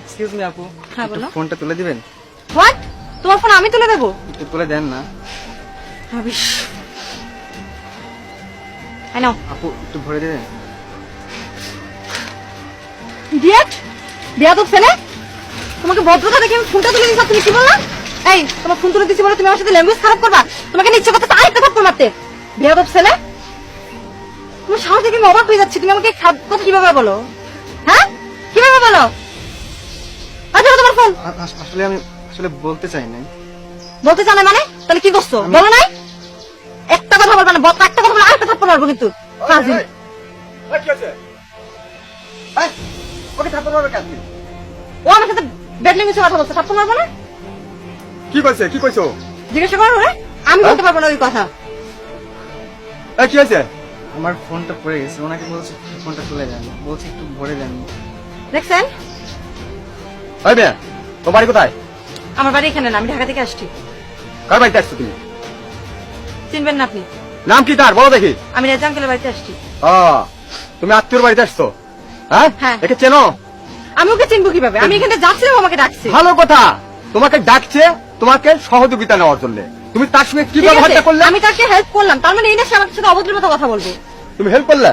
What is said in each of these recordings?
Excuse me আপু, হ্যাঁ বলো। ফোনটা তুলে দিবেন? হোয়াট? তোমার ফোন আমি তুলে দেবো? একটু তুলে দেন না ভাবিস আই নাও। আপু, একটু ভরে দেবেন? ইডিয়েট, বেয়াদব ছেলে, তোমাকে ভদ্রতা দেখে আমি ফোনটা তুলে দিয়েছি, তুমি কি বললা? এই, তোমার ফোন তুলে দিয়েছি বলে তুমি আমার সাথে ল্যাঙ্গুয়েজ খারাপ করবা? তোমাকে নিচ্ছে কথা আরেকটা থাপ্পড় মারতে। বেয়াদব ছেলে, তোমার সাহস দেখে আমি অবাক হয়ে যাচ্ছি। তুমি আমাকে খারাপ কথা কিভাবে বলো? হ্যাঁ, কিভাবে বলো? আচ্ছা, তোমার ফোন আসলে আমি বলতে চাই না। বলতে চাও না মানে? তাহলে কি করছো বলো নাই? একটা কথা বলবা না, একটা কথা বলে আরেকটা থাপ্পড় মারবো কিন্তু। ফাজিল। ওকে থাপ্পড় মারবে কেন? ও আমার সাথে ব্যাড ল্যাঙ্গুয়েজে কথা বলছে, থাপ্পড় মারবো না? কি কইছে? কি কইছো? জিজ্ঞাসা করো ওরে, আমি বলতে পারবো না ওই কথা। কি হয়েছে? আমার ফোনটা পড়ে গেছে, ওনাকে বলছি ফোনটা তুলে দেন, বলছি একটু ভরে দেন। দেখছেন, ওই মেয়ে, তোমার বাড়ি কোথায়? আমার বাড়ি এখানে না, আমি ঢাকা থেকে আসছি। কার বাড়িতে আসছো তুমি? চিনবেন না আপনি? নাম কি তার, বলো দেখি। আমি রেজা আঙ্কেলের বাড়িতে আসছি। ও, তুমি আত্মীয়র বাড়িতে আসছো? হ্যাঁ, হ্যাঁ। একে চেনো? আমি ওকে চিনবো কিভাবে? আমি এখানে যাচ্ছিলাম, আমাকে ডাকছে। ভালো কথা, তোমাকে ডাকছে তোমাকে সহযোগিতা নেওয়ার জন্য। তুমি তার সঙ্গে কি ঠিক আছে, ব্যবহারটা করলে? আমি তাকে হেল্প করলাম, তার মানে এই না সে আমার সাথে অভদ্রের মতো কথা বলবে? তুমি হেল্প করলে?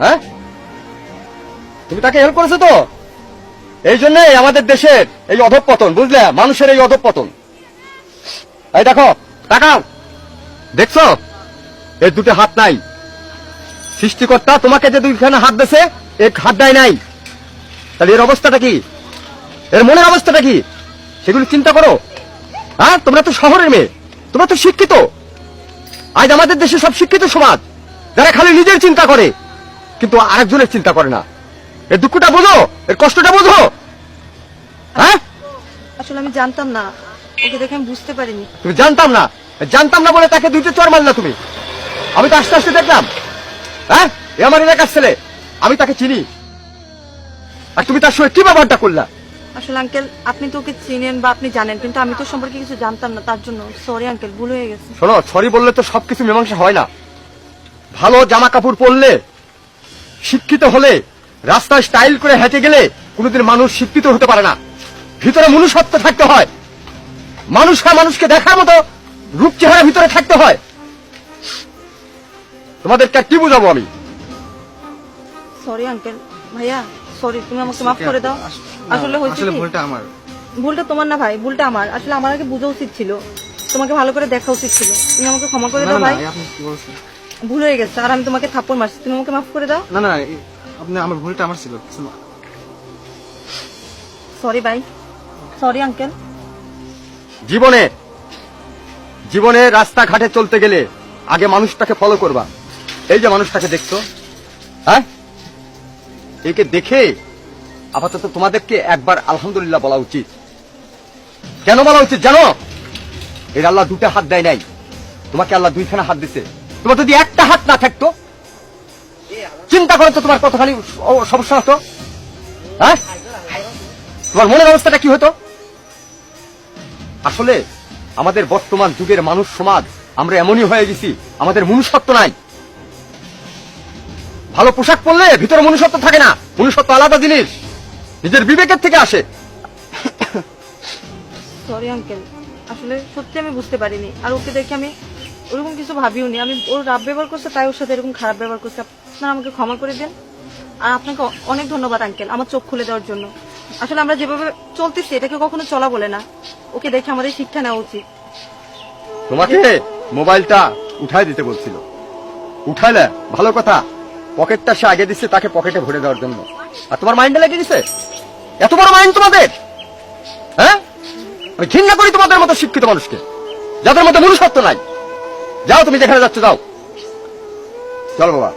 হ্যাঁ, তুমি তাকে হেল্প করেছো তো? এই জন্যই আমাদের দেশের এই অধঃপতন, বুঝলে? মানুষের এই অধঃপতন। এই দেখো, তাকাও, দেখছো এর দুটো হাত নাই। সৃষ্টিকর্তা তোমাকে যে দুইখানে হাত দিয়েছে, এক হাত দেয় নাই। তাহলে এর অবস্থাটা কি? এর মনের অবস্থাটা কি? সেগুলো চিন্তা করো। হ্যাঁ, তোমরা তো শহরের মেয়ে, তোমরা তো শিক্ষিত। আজ আমাদের দেশে সব শিক্ষিত সমাজ, যারা খালি নিজের চিন্তা করে কিন্তু আরেকজনের চিন্তা করে না। এর দুঃখটা বোঝো, এর কষ্টটা বোঝো। হ্যাঁ, আসলে আমি জানতাম না, ওকে দেখে আমি বুঝতে পারিনি। তুমি জানতাম না, জানতাম না বলে তাকে দুইটা চড় মারলা তুমি। আমি তো আস্তে আস্তে দেখলাম, হ্যাঁ, এ আমার এলাকার ছেলে, আমি তাকে চিনি। আর তুমি তার সঙ্গে কি ব্যবহারটা করলা? আসলে আঙ্কেল, আপনি তো ওকে চিনেন বা আপনি জানেন, কিন্তু আমি তো সম্পর্কে কিছু জানতাম না, তার জন্য সরি আঙ্কেল, ভুল হয়ে গেছে। শোনো, সরি বললে তো সবকিছু মীমাংসা হয় না। ভালো জামা কাপড় পরলে, শিক্ষিত হলে, রাস্তায় স্টাইল করে হেঁটে গেলে কোনোদিন মানুষ শিক্ষিত হতে পারে না। ভিতরে মনুষ্যত্ব থাকতে হয়, মানুষকে দেখার মতো রূপ চেহারা ভিতরে থাকতে হয়। তোমাদেরকে আর কি বুঝাবো আমি? সরি আঙ্কেল, ভাইয়া সরি, তুমি আমাকে মাফ করে দাও। আসলে হয়েছে কি, ভুলটা আমার। ভুলটা তোমার না ভাই, ভুলটা আমার। আসলে আমার আগে বোঝা উচিত ছিল, তোমাকে ভালো করে দেখা উচিত ছিল। তুমি আমাকে ক্ষমা করে দাও ভাই, আপনি কি বলছেন? ভুল হয়ে গেছে। আর আমি তোমাকে থাপ্পড় মারছি, তুমি আমাকে মাফ করে দাও। না, আপনি, আমার ভুলটা আমার ছিল। সরি ভাই, সরি আঙ্কেল। জীবনে রাস্তাঘাটে চলতে গেলে আগে মানুষটাকে ফলো করবা। এই যে মানুষটাকে দেখছো, হ্যাঁ, একে দেখে আপাতত তোমাদেরকে একবার আলহামদুলিল্লাহ বলা উচিত। কেন বলা উচিত জানো? এর আল্লাহ দুটো হাত দেয় নাই, তোমাকে আল্লাহ দুইখানা হাত দিছে। তোমার যদি একটা হাত না থাকতো, চিন্তা করো তো তোমার কতখানি সমস্যা হতো। হ্যাঁ, তোমার মনের অবস্থাটা কি হতো? আসলে আমাদের বর্তমান যুগের মানুষ সমাজ আমরা এমনই হয়ে গেছি, আমাদের মনুষ্যত্ব নাই। ভালো পোশাক পরলে ভিতরে মনুষ্যত্ব থাকে না। মনুষ্যত্ব আলাদা জিনিস, নিজের বিবেকের থেকে আসে। সরি আঙ্কেল, আসলে সত্যি আমি বুঝতে পারিনি। আর ওকে দেখে আমি ওরকম কিছু ভাবিও নি। আমি ওর রাব ব্যবহার করছে, তাই ওর সাথে এরকম খারাপ ব্যবহার করছে। আপনারা আমাকে ক্ষমা করে দেন। আর আপনাকে অনেক ধন্যবাদ আঙ্কেল, আমার চোখ খুলে দেওয়ার জন্য। আসলে আমরা যেভাবে চলতেছি এটাকে কখনো চলা বলে না। ওকে দেখে আমাদের শিক্ষা নেওয়া উচিত। তোমাকে মোবাইলটা উঠাই দিতে বলছিল, উঠাইলে ভালো কথা। পকেটটা সে আগে দিচ্ছে তাকে পকেটে ভরে দেওয়ার জন্য, আর তোমার মাইন্ডে লেগে দিছে। এত বড় মাইন্ড তোমাদের? হ্যাঁ, আমি ঘৃণা করি তোমাদের মতো শিক্ষিত মানুষকে, যাদের মধ্যে মনুষ্যত্ব নাই। যাও, তুমি যেখানে যাচ্ছ যাও, চলো বাবা।